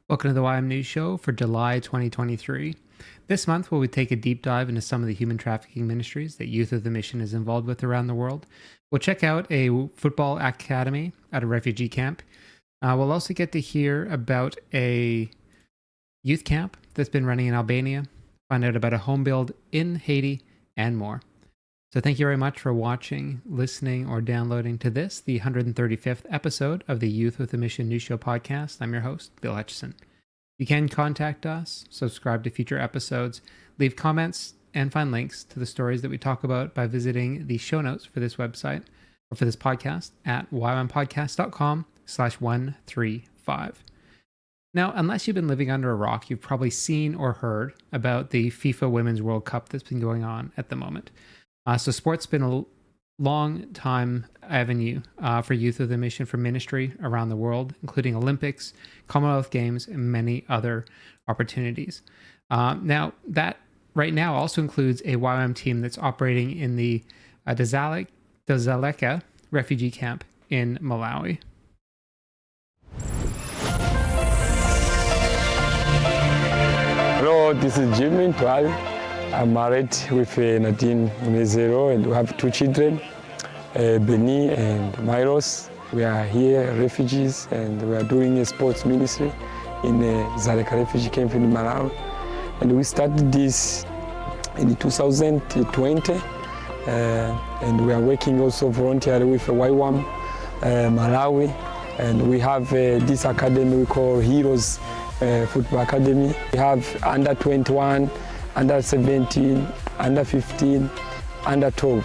Welcome to the YWAM News Show for July 2023. This month, we'll take a deep dive into some of the human trafficking ministries that Youth of the Mission is involved with around the world. We'll check out a football academy at a refugee camp. We'll also get to hear about a youth camp that's been running in Albania, find out about a home build in Haiti, and more. So thank you very much for watching, listening, or downloading to this, the 135th episode of the Youth with a Mission News Show podcast. I'm your host, Bill Hutchison. You can contact us, subscribe to future episodes, leave comments, and find links to the stories that we talk about by visiting the show notes for this website, or for this podcast, at ywampodcast.com/135. Now, unless you've been living under a rock, you've probably seen or heard about the FIFA Women's World Cup that's been going on at the moment. So sport's been a long time avenue for Youth of the Mission for ministry around the world, including Olympics, Commonwealth Games, and many other opportunities. Now, that right now also includes a YWAM team that's operating in the Dzaleka refugee camp in Malawi. Hello, this is Human Trafficking. I'm married with Nadine Munezero, and we have two children, Beni and Myros. We are here, refugees, and we are doing a sports ministry in Dzaleka refugee camp in Malawi. And we started this in 2020, and we are working also voluntarily with YWAM Malawi. And we have this academy we call Heroes Football Academy. We have under 21, under 17, under 15, under 12.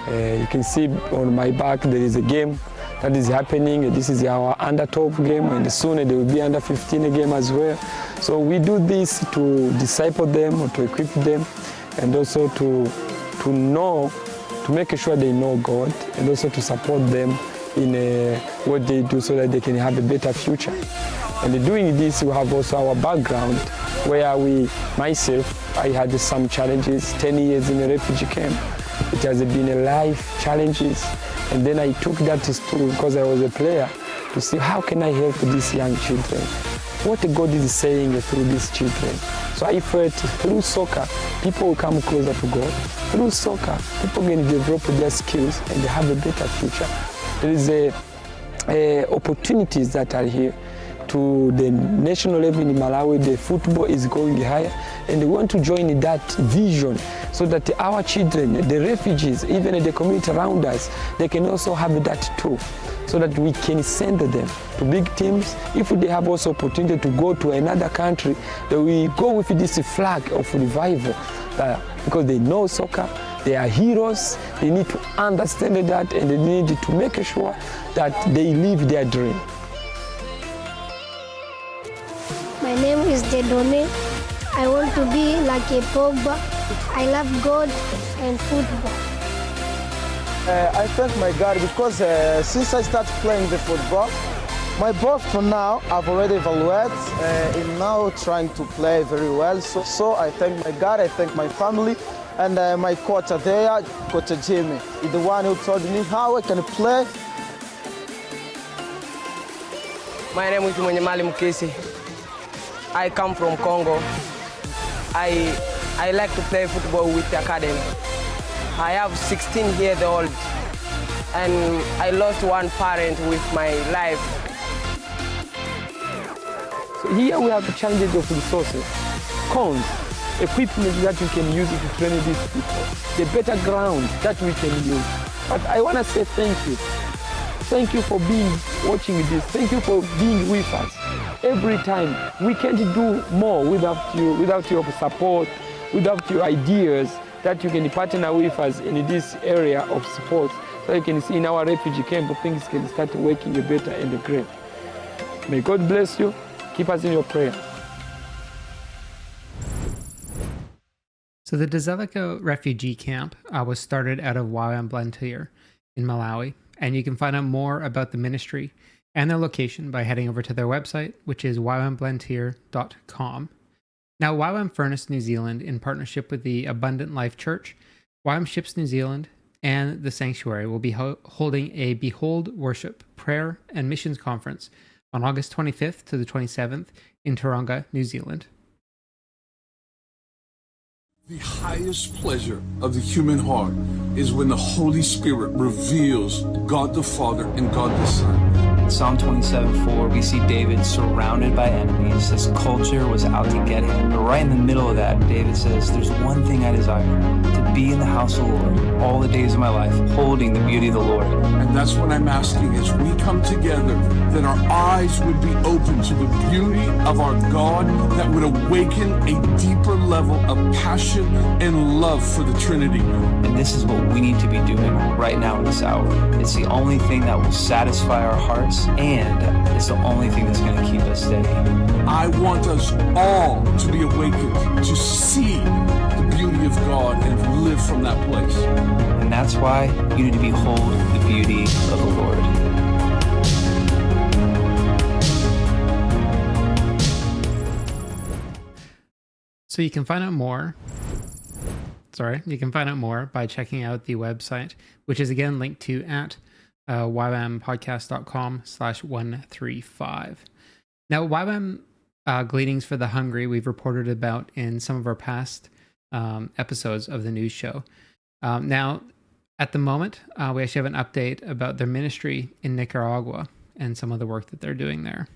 You can see on my back there is a game that is happening. This is our under 12 game, and soon there will be under 15 game as well. So we do this to disciple them, or to equip them, and also to know, to make sure they know God, and also to support them in what they do so that they can have a better future. And doing this, we have also our background, where I had some challenges, 10 years in a refugee camp. It has been a life challenges. And then I took that to school because I was a player to see how can I help these young children? What God is saying through these children. So I felt through soccer, people will come closer to God. Through soccer, people can develop their skills and they have a better future. There is opportunities that are here. To the national level in Malawi, the football is going higher, and they want to join that vision so that our children, the refugees, even the community around us, they can also have that too, so that we can send them to big teams. If they have also opportunity to go to another country, that we go with this flag of revival, because they know soccer, they are heroes, they need to understand that, and they need to make sure that they live their dream. My name is Dedone. I want to be like a Pogba. I love God and football. I thank my God because since I started playing the football, my boss for now I've already evaluated and now trying to play very well. So I thank my God, I thank my family, and my coach there, Coach Jimmy, is the one who told me how I can play. My name is Mwenyemali Mukisi. I come from Congo. I like to play football with the academy. I have 16 years old, and I lost one parent with my life. So here we have the challenges of resources, cons, equipment that we can use to train these people, the better ground that we can use. But I want to say thank you. Thank you for watching this. Thank you for being with us. Every time, we can't do more without you, without your support, without your ideas that you can partner with us in this area of support. So you can see in our refugee camp, things can start working better and great. May God bless you. Keep us in your prayer. So the Dzaleka refugee camp was started out of YWAM Blantyre in Malawi, and you can find out more about the ministry and their location by heading over to their website, which is ywamblantyre.com. Now, YWAM Furnace New Zealand, in partnership with the Abundant Life Church, YWAM Ships New Zealand, and the Sanctuary will be holding a Behold Worship, Prayer, and Missions Conference on August 25th to the 27th in Tauranga, New Zealand. The highest pleasure of the human heart is when the Holy Spirit reveals God the Father and God the Son. In Psalm 27:4, we see David surrounded by enemies. His culture was out to get him. But right in the middle of that, David says, there's one thing I desire, to be in the house of the Lord all the days of my life, holding the beauty of the Lord. And that's what I'm asking, as we come together, that our eyes would be open to the beauty of our God, that would awaken a deeper level of passion and love for the Trinity. And this is what we need to be doing right now in this hour. It's the only thing that will satisfy our hearts, and it's the only thing that's going to keep us steady. I want us all to be awakened, to see the beauty of God and live from that place. And that's why you need to behold the beauty of the Lord. So you can find out more. You can find out more by checking out the website, which is again linked to at YWAMpodcast.com/135. Now, YWAM Gleanings for the Hungry, we've reported about in some of our past episodes of the news show. Now, at the moment, we actually have an update about their ministry in Nicaragua and some of the work that they're doing there.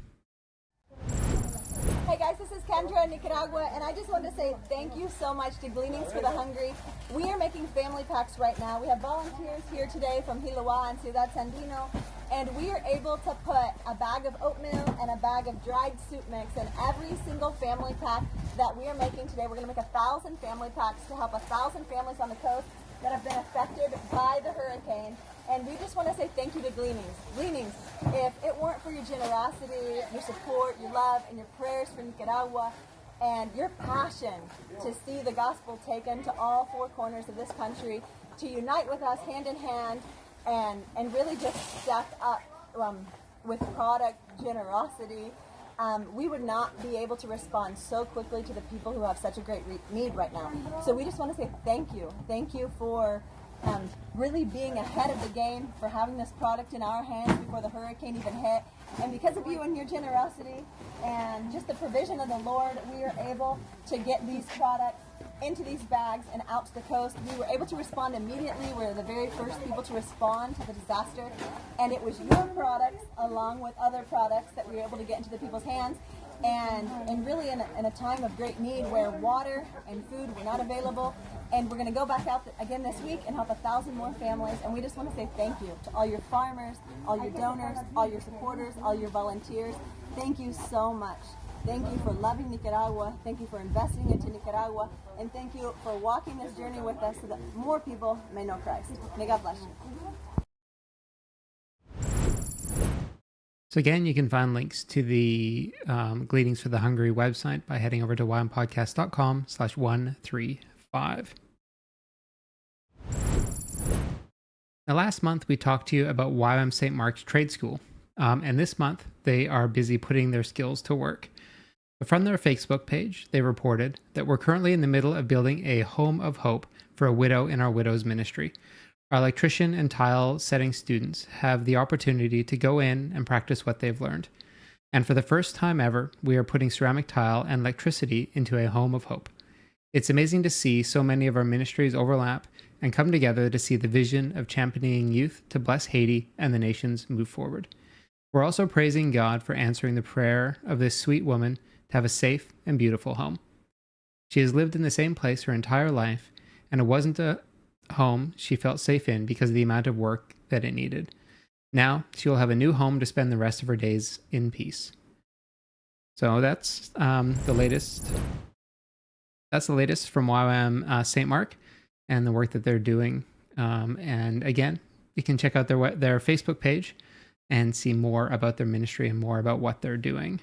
Hey guys, this is Kendra in Nicaragua, and I just want to say thank you so much to Gleanings for the Hungry. We are making family packs right now. We have volunteers here today from Hilawa and Ciudad Sandino, and we are able to put a bag of oatmeal and a bag of dried soup mix in every single family pack that we are making today. We're going to make 1,000 family packs to help 1,000 families on the coast that have been affected by the hurricane. And we just want to say thank you to Gleanings. Gleanings, if it weren't for your generosity, your support, your love, and your prayers for Nicaragua, and your passion to see the gospel taken to all four corners of this country, to unite with us hand in hand, and really just step up with product generosity, we would not be able to respond so quickly to the people who have such a great need right now. So we just want to say thank you. Thank you for really being ahead of the game, for having this product in our hands before the hurricane even hit. And because of you and your generosity and just the provision of the Lord, we are able to get these products into these bags and out to the coast. We were able to respond immediately. We're the very first people to respond to the disaster. And it was your products, along with other products, that we were able to get into the people's hands. And really in a time of great need where water and food were not available. And we're going to go back out again this week and help 1,000 more families. And we just want to say thank you to all your farmers, all your donors, all your supporters, all your volunteers. Thank you so much. Thank you for loving Nicaragua. Thank you for investing into Nicaragua. And thank you for walking this journey with us so that more people may know Christ. May God bless you. So again, you can find links to the Gleanings for the Hungry website by heading over to YWAMpodcast.com/135. Now, last month we talked to you about YWAM St. Mark's Trade School, and this month they are busy putting their skills to work. But from their Facebook page, they reported that we're currently in the middle of building a home of hope for a widow in our widows ministry. Our electrician and tile setting students have the opportunity to go in and practice what they've learned. And for the first time ever, we are putting ceramic tile and electricity into a home of hope. It's amazing to see so many of our ministries overlap and come together to see the vision of championing youth to bless Haiti and the nations move forward. We're also praising God for answering the prayer of this sweet woman to have a safe and beautiful home. She has lived in the same place her entire life, and it wasn't a home she felt safe in because of the amount of work that it needed. Now she will have a new home to spend the rest of her days in peace. So that's the latest. That's the latest from YWAM St. Mark and the work that they're doing. And again, you can check out their Facebook page and see more about their ministry and more about what they're doing.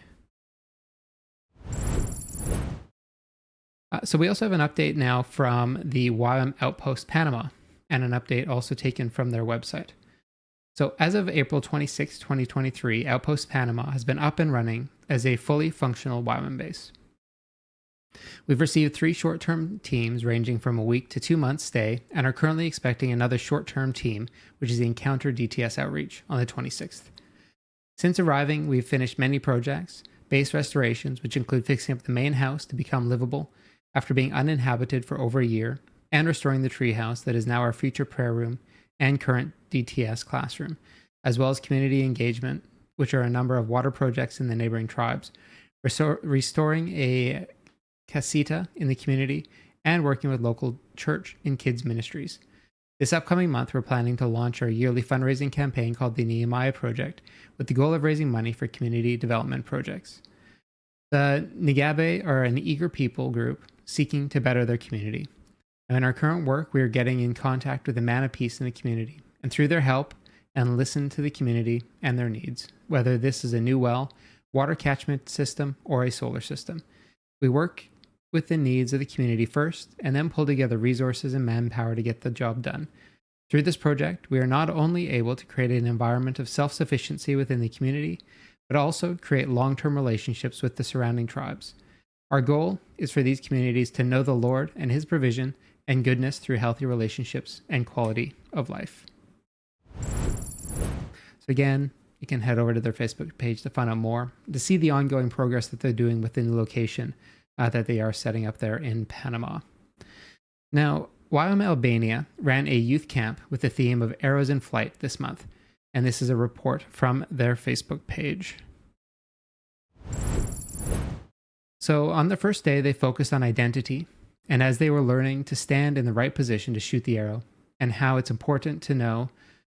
So we also have an update now from the YWAM Outpost Panama, and an update also taken from their website. So as of April 26, 2023, Outpost Panama has been up and running as a fully functional YWAM base. We've received 3 short-term teams ranging from a week to 2 months stay, and are currently expecting another short-term team, which is the Encounter DTS Outreach, on the 26th. Since arriving, we've finished many projects, base restorations, which include fixing up the main house to become livable after being uninhabited for over a year, and restoring the treehouse that is now our future prayer room and current DTS classroom, as well as community engagement, which are a number of water projects in the neighboring tribes, restoring a casita in the community, and working with local church and kids ministries. This upcoming month, we're planning to launch our yearly fundraising campaign called the Nehemiah Project, with the goal of raising money for community development projects. The Nigabe are an eager people group seeking to better their community. Now, in our current work, we are getting in contact with a man of peace in the community, and through their help, and listen to the community and their needs, whether this is a new well, water catchment system, or a solar system. We work with the needs of the community first, and then pull together resources and manpower to get the job done. Through this project, we are not only able to create an environment of self-sufficiency within the community, but also create long-term relationships with the surrounding tribes. Our goal is for these communities to know the Lord and His provision and goodness through healthy relationships and quality of life. So again, you can head over to their Facebook page to find out more, to see the ongoing progress that they're doing within the location that they are setting up there in Panama. Now, YWAM Albania ran a youth camp with the theme of Arrows in Flight this month, and this is a report from their Facebook page. So on the first day, they focused on identity, and as they were learning to stand in the right position to shoot the arrow, and how it's important to know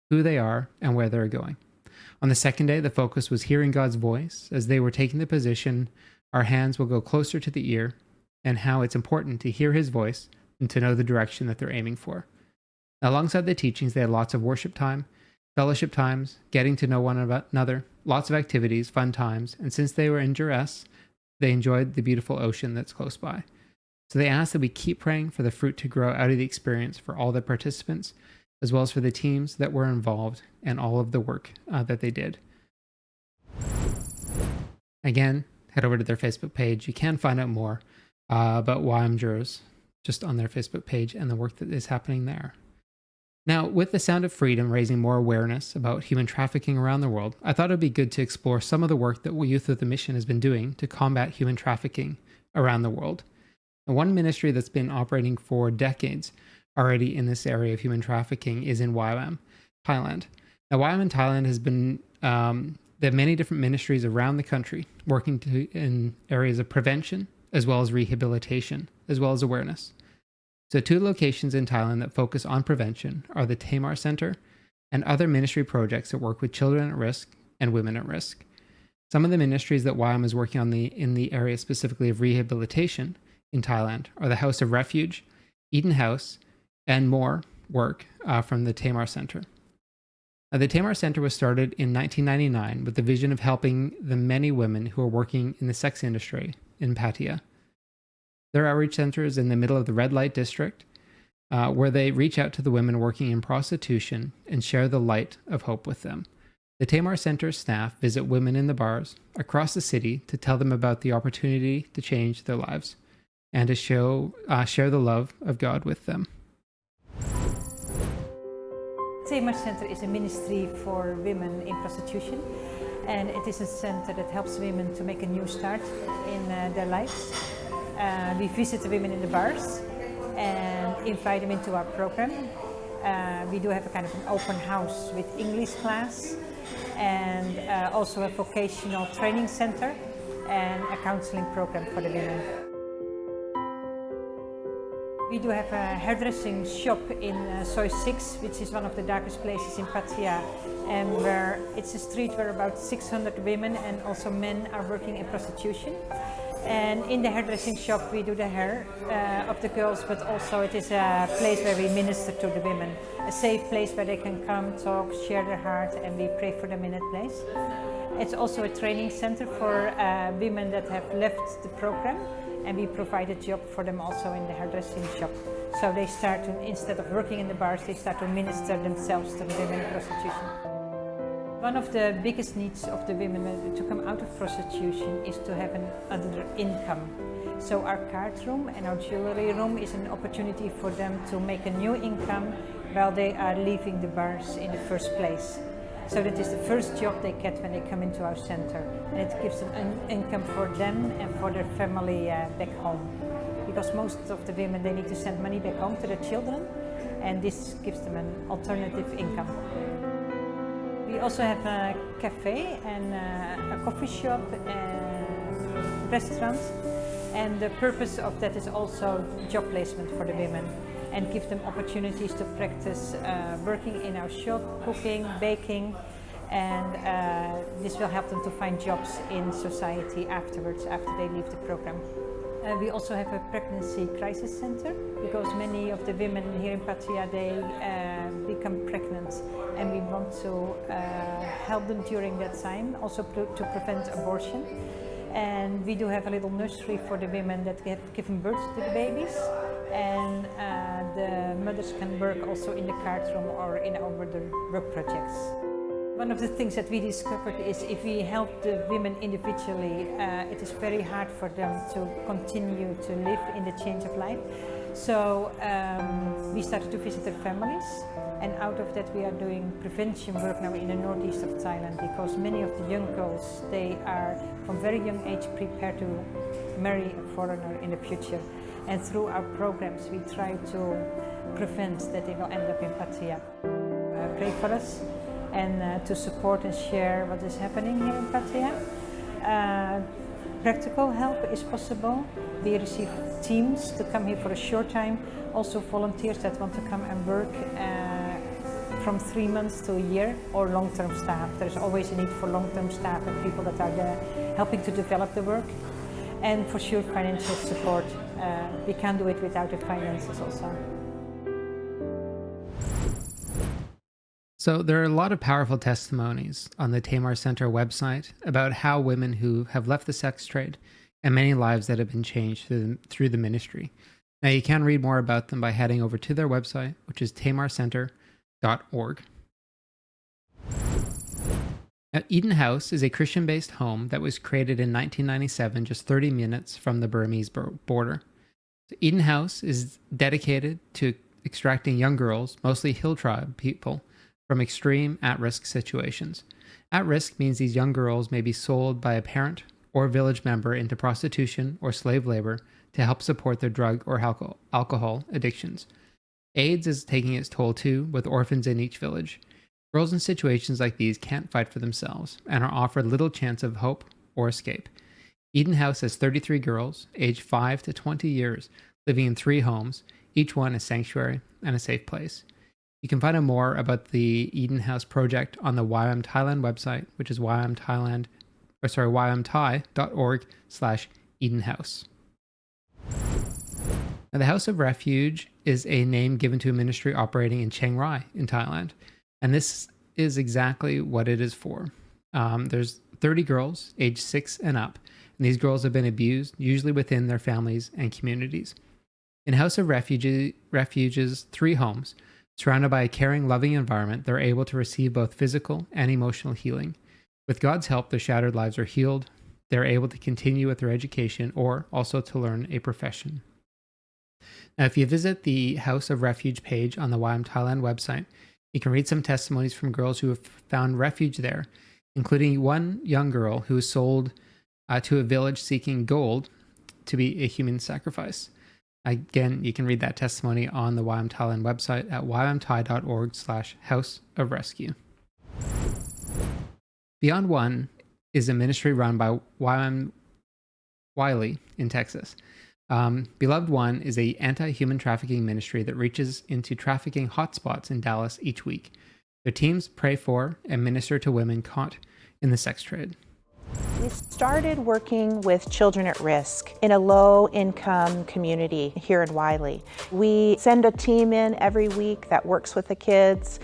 who they are and where they're going. On the second day, the focus was hearing God's voice. As they were taking the position, our hands will go closer to the ear, and how it's important to hear His voice and to know the direction that they're aiming for. Now, alongside the teachings, they had lots of worship time, fellowship times, getting to know one another, lots of activities, fun times, and since they were in duress, they enjoyed the beautiful ocean that's close by. So they asked that we keep praying for the fruit to grow out of the experience for all the participants, as well as for the teams that were involved and all of the work that they did. Again, head over to their Facebook page. You can find out more about YWAM Jurors just on their Facebook page and the work that is happening there. Now, with the Sound of Freedom raising more awareness about human trafficking around the world, I thought it would be good to explore some of the work that Youth of the Mission has been doing to combat human trafficking around the world. And one ministry that's been operating for decades already in this area of human trafficking is in YWAM, Thailand. Now, YWAM in Thailand has been, there are many different ministries around the country working in areas of prevention, as well as rehabilitation, as well as awareness. So 2 locations in Thailand that focus on prevention are the Tamar Center and other ministry projects that work with children at risk and women at risk. Some of the ministries that YWAM is working on in the area specifically of rehabilitation in Thailand are the House of Refuge, Eden House, and more work from the Tamar Center. Now, the Tamar Center was started in 1999 with the vision of helping the many women who are working in the sex industry in Pattaya. Their outreach center is in the middle of the red light district, where they reach out to the women working in prostitution and share the light of hope with them. The Tamar Center staff visit women in the bars across the city to tell them about the opportunity to change their lives and to share the love of God with them. Tamar Center is a ministry for women in prostitution, and it is a center that helps women to make a new start in their lives. We visit the women in the bars and invite them into our program. We do have a kind of an open house with English class and also a vocational training center and a counseling program for the women. We do have a hairdressing shop in Soi 6, which is one of the darkest places in Pattaya, and where it's a street where about 600 women and also men are working in prostitution. And in the hairdressing shop we do the hair of the girls, but also it is a place where we minister to the women. A safe place where they can come, talk, share their heart, and we pray for them in that place. It's also a training center for women that have left the program, and we provide a job for them also in the hairdressing shop. So they start to, instead of working in the bars, they start to minister themselves to the women in prostitution. One of the biggest needs of the women to come out of prostitution is to have another income. So our card room and our jewelry room is an opportunity for them to make a new income while they are leaving the bars in the first place. So that is the first job they get when they come into our center, and it gives them an income for them and for their family back home. Because most of the women, they need to send money back home to their children, and this gives them an alternative income. We also have a cafe and a coffee shop and restaurants, and the purpose of that is also job placement for the women and give them opportunities to practice working in our shop, cooking, baking, and this will help them to find jobs in society afterwards, after they leave the program. We also have a pregnancy crisis center, because many of the women here in Pattaya, they become pregnant, and we want to help them during that time, also to prevent abortion. And we do have a little nursery for the women that have given birth to the babies, and the mothers can work also in the card room or in our work projects. One of the things that we discovered is if we help the women individually, it is very hard for them to continue to live in the change of life. So we started to visit their families, and out of that we are doing prevention work now in the northeast of Thailand, because many of the young girls, they are from very young age prepared to marry a foreigner in the future. And through our programs we try to prevent that they will end up in Pattaya. Pray for us and to support and share what is happening here in Pattaya. Practical help is possible. We receive teams to come here for a short time, also volunteers that want to come and work from 3 months to a year, or long-term staff. There's always a need for long-term staff and people that are there helping to develop the work. And for sure, financial support. We can't do it without the finances also. So there are a lot of powerful testimonies on the Tamar Center website about how women who have left the sex trade, and many lives that have been changed through the ministry. Now you can read more about them by heading over to their website, which is tamarcenter.org. Now, Eden House is a Christian-based home that was created in 1997, just 30 minutes from the Burmese border. So Eden House is dedicated to extracting young girls, mostly Hill Tribe people, from extreme at-risk situations. At-risk means these young girls may be sold by a parent or village member into prostitution or slave labor to help support their drug or alcohol addictions. AIDS is taking its toll too, with orphans in each village. Girls in situations like these can't fight for themselves and are offered little chance of hope or escape. Eden House has 33 girls, aged 5 to 20 years, living in 3 homes, each one a sanctuary and a safe place. You can find out more about the Eden House project on the YWAM Thailand website, which is ymthai.org/EdenHouse. Now, the House of Refuge is a name given to a ministry operating in Chiang Rai in Thailand, and this is exactly what it is for. There's 30 girls aged 6 and up, and these girls have been abused, usually within their families and communities. In House of Refuge's 3 homes, surrounded by a caring, loving environment, they're able to receive both physical and emotional healing. With God's help, their shattered lives are healed. They're able to continue with their education or also to learn a profession. Now, if you visit the House of Refuge page on the YWAM Thailand website, you can read some testimonies from girls who have found refuge there, including one young girl who was sold to a village seeking gold to be a human sacrifice. Again, you can read that testimony on the YWAM Thailand website at ymthai.org/House of Rescue. Beyond One is a ministry run by YWAM Wiley in Texas. Beloved One is an anti-human trafficking ministry that reaches into trafficking hotspots in Dallas each week. Their teams pray for and minister to women caught in the sex trade. We started working with children at risk in a low-income community here in Wiley. We send a team in every week that works with the kids.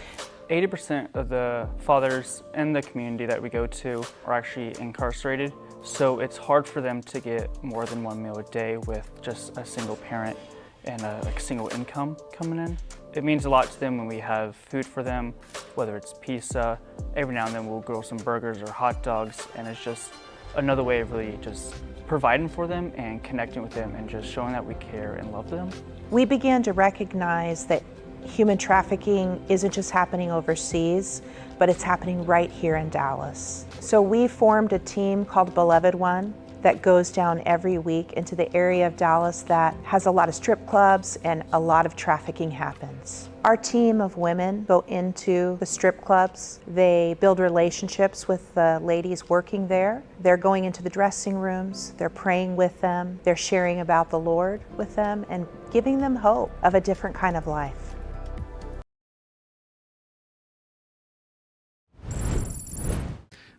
80% of the fathers in the community that we go to are actually incarcerated, so it's hard for them to get more than 1 meal a day with just a single parent and a single income coming in. It means a lot to them when we have food for them, whether it's pizza. Every now and then we'll grill some burgers or hot dogs, and it's just another way of really just providing for them and connecting with them and just showing that we care and love them. We began to recognize that Human trafficking isn't just happening overseas, but it's happening right here in Dallas. So we formed a team called Beloved One that goes down every week into the area of Dallas that has a lot of strip clubs and a lot of trafficking happens. Our team of women go into the strip clubs. They build relationships with the ladies working there. They're going into the dressing rooms. They're praying with them. They're sharing about the Lord with them and giving them hope of a different kind of life.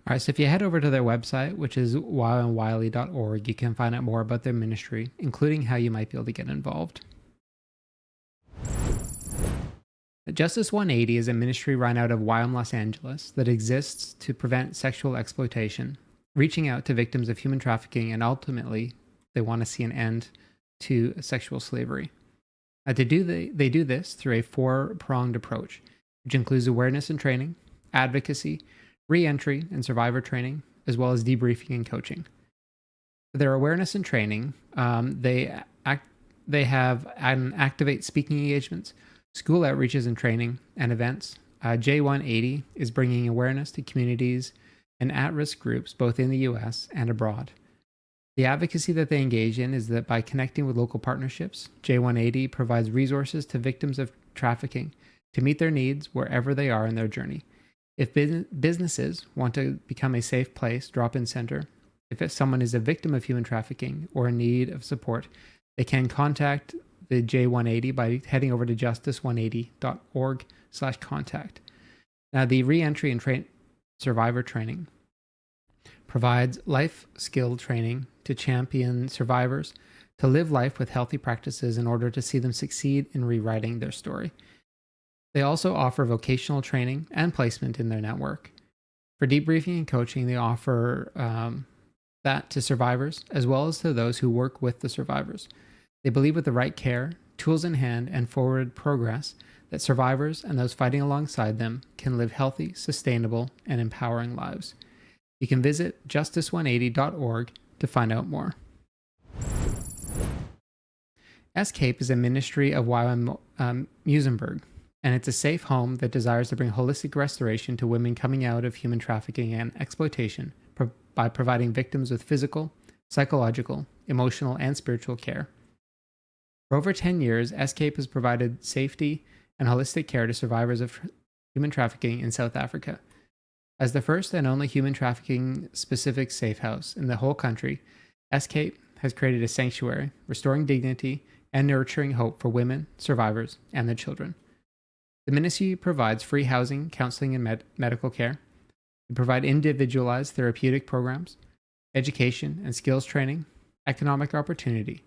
All right, so if you head over to their website, which is ywamwiley.org, you can find out more about their ministry, including how you might be able to get involved. Justice 180 is a ministry run out of YWAM Los Angeles that exists to prevent sexual exploitation, reaching out to victims of human trafficking, and ultimately, they want to see an end to sexual slavery. They do this through a four-pronged approach, which includes awareness and training, advocacy, re-entry and survivor training, as well as debriefing and coaching. For their awareness and training, they have and activate speaking engagements, school outreaches and training, and events. J180 is bringing awareness to communities and at-risk groups both in the U.S. and abroad. The advocacy that they engage in is that by connecting with local partnerships, J180 provides resources to victims of trafficking to meet their needs wherever they are in their journey. If businesses want to become a safe place, drop-in center, if someone is a victim of human trafficking or in need of support, they can contact the J180 by heading over to justice180.org/contact. Now, the re-entry and survivor training provides life skill training to champion survivors to live life with healthy practices in order to see them succeed in rewriting their story. They also offer vocational training and placement in their network. For debriefing and coaching, they offer that to survivors as well as to those who work with the survivors. They believe with the right care, tools in hand, and forward progress that survivors and those fighting alongside them can live healthy, sustainable, and empowering lives. You can visit justice180.org to find out more. Escape is a ministry of YWAM Musenberg, and it's a safe home that desires to bring holistic restoration to women coming out of human trafficking and exploitation by providing victims with physical, psychological, emotional, and spiritual care. For over 10 years, Escape has provided safety and holistic care to survivors of human trafficking in South Africa. As the first and only human trafficking-specific safe house in the whole country, Escape has created a sanctuary, restoring dignity and nurturing hope for women, survivors, and their children. The ministry provides free housing, counseling, and medical care. They provide individualized therapeutic programs, education and skills training, economic opportunity.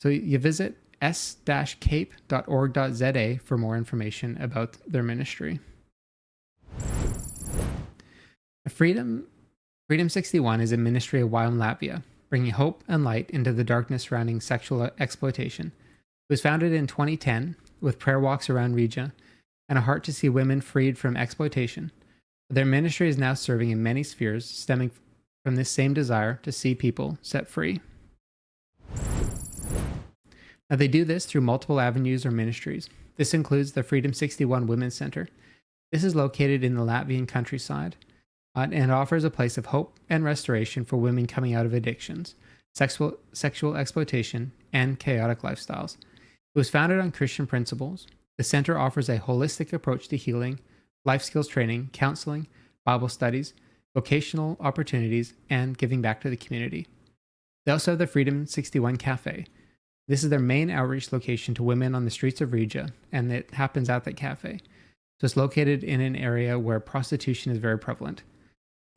So you visit s-cape.org.za for more information about their ministry. Freedom 61 is a ministry of YWAM Latvia, bringing hope and light into the darkness surrounding sexual exploitation. It was founded in 2010 with prayer walks around Riga and a heart to see women freed from exploitation. Their ministry is now serving in many spheres, stemming from this same desire to see people set free. Now, they do this through multiple avenues or ministries. This includes the Freedom 61 Women's Center. This is located in the Latvian countryside and offers a place of hope and restoration for women coming out of addictions, sexual exploitation, and chaotic lifestyles. It was founded on Christian principles. The center offers a holistic approach to healing, life skills training, counseling, Bible studies, vocational opportunities, and giving back to the community. They also have the Freedom 61 Cafe. This is their main outreach location to women on the streets of Riga, and it happens at that cafe. So it's located in an area where prostitution is very prevalent.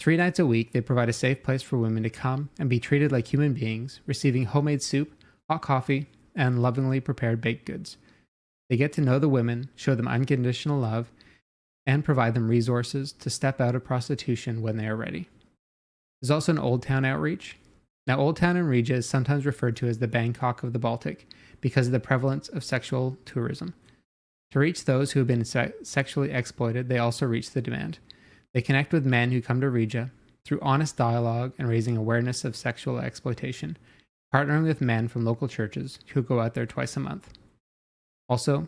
3 nights a week, they provide a safe place for women to come and be treated like human beings, receiving homemade soup, hot coffee, and lovingly prepared baked goods. They get to know the women, show them unconditional love, and provide them resources to step out of prostitution when they are ready. There's also an Old Town outreach. Now, Old Town in Riga is sometimes referred to as the Bangkok of the Baltic because of the prevalence of sexual tourism. To reach those who have been sexually exploited, they also reach the demand. They connect with men who come to Riga through honest dialogue and raising awareness of sexual exploitation, partnering with men from local churches who go out there twice a month. Also,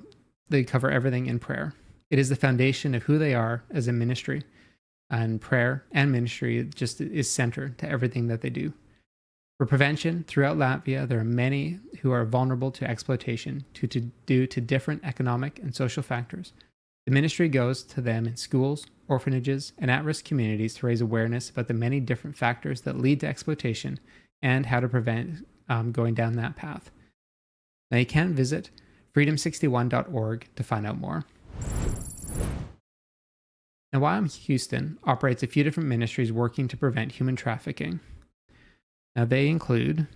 they cover everything in prayer. It is the foundation of who they are as a ministry, and prayer and ministry just is center to everything that they do. For prevention, throughout Latvia, there are many who are vulnerable to exploitation due to different economic and social factors. The ministry goes to them in schools, orphanages, and at-risk communities to raise awareness about the many different factors that lead to exploitation and how to prevent going down that path. Now you can visit freedom61.org to find out more. Now, YWAM Houston operates a few different ministries working to prevent human trafficking. Now, they include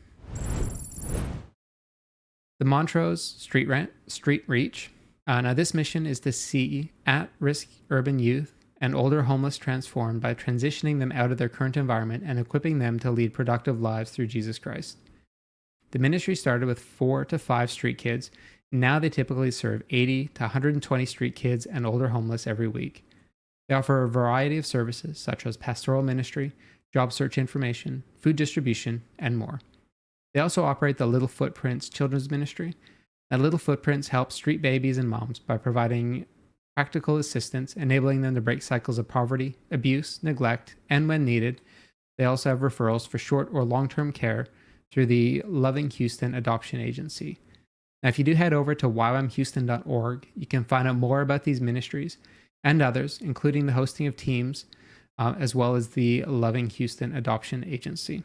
the Montrose Street Reach. Now, this mission is to see at-risk urban youth and older homeless transformed by transitioning them out of their current environment and equipping them to lead productive lives through Jesus Christ. The ministry started with 4 to 5 street kids. Now they typically serve 80 to 120 street kids and older homeless every week. They offer a variety of services such as pastoral ministry, job search information, food distribution, and more. They also operate the Little Footprints Children's Ministry. Now, Little Footprints helps street babies and moms by providing practical assistance, enabling them to break cycles of poverty, abuse, neglect, and when needed, they also have referrals for short or long-term care through the Loving Houston Adoption Agency. Now, if you do head over to ywamhouston.org, you can find out more about these ministries and others, including the hosting of teams, as well as the Loving Houston Adoption Agency.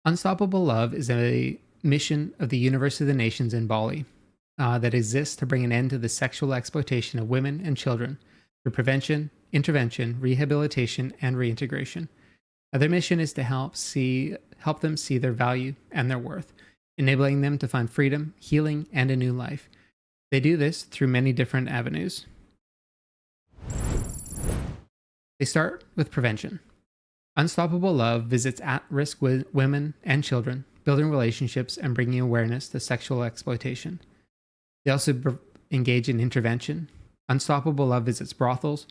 Unstoppable Love is a mission of the University of the Nations in Bali that exists to bring an end to the sexual exploitation of women and children through prevention, intervention, rehabilitation, and reintegration. Now, their mission is to help them see their value and their worth, enabling them to find freedom, healing, and a new life. They do this through many different avenues. They start with prevention. Unstoppable Love visits at-risk women and children, building relationships and bringing awareness to sexual exploitation. They also engage in intervention. Unstoppable Love visits brothels,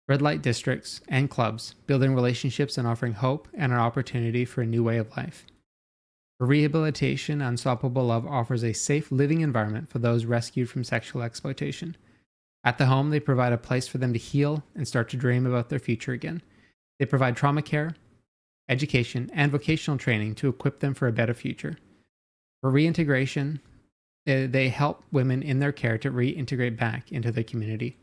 red light districts, and clubs, building relationships and offering hope and an opportunity for a new way of life. For rehabilitation, Unstoppable Love offers a safe living environment for those rescued from sexual exploitation. At the home, they provide a place for them to heal and start to dream about their future again. They provide trauma care, education, and vocational training to equip them for a better future. For reintegration, they help women in their care to reintegrate back into their community,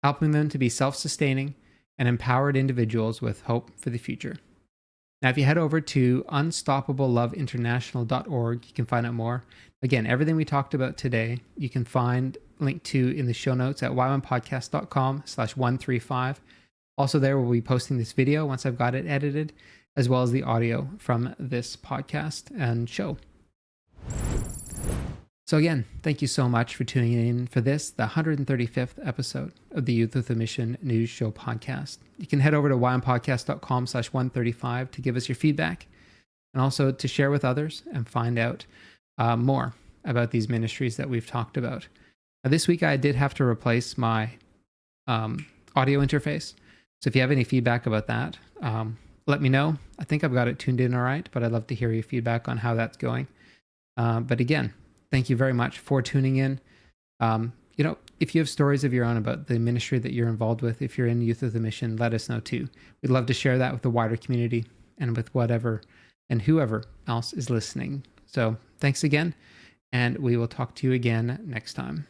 helping them to be self-sustaining and empowered individuals with hope for the future. Now, if you head over to unstoppableloveinternational.org, you can find out more. Again, everything we talked about today, you can find linked to in the show notes at ywampodcast.com/135. Also there, we'll be posting this video once I've got it edited, as well as the audio from this podcast and show. So again, thank you so much for tuning in for this, the 135th episode of the Youth with a Mission News Show podcast. You can head over to ywampodcast.com/135 to give us your feedback and also to share with others and find out more about these ministries that we've talked about. Now, this week, I did have to replace my audio interface. So if you have any feedback about that, let me know. I think I've got it tuned in all right, but I'd love to hear your feedback on how that's going. But again, thank you very much for tuning in. If you have stories of your own about the ministry that you're involved with, if you're in Youth of the Mission, let us know too. We'd love to share that with the wider community and with whatever and whoever else is listening. So thanks again, and we will talk to you again next time.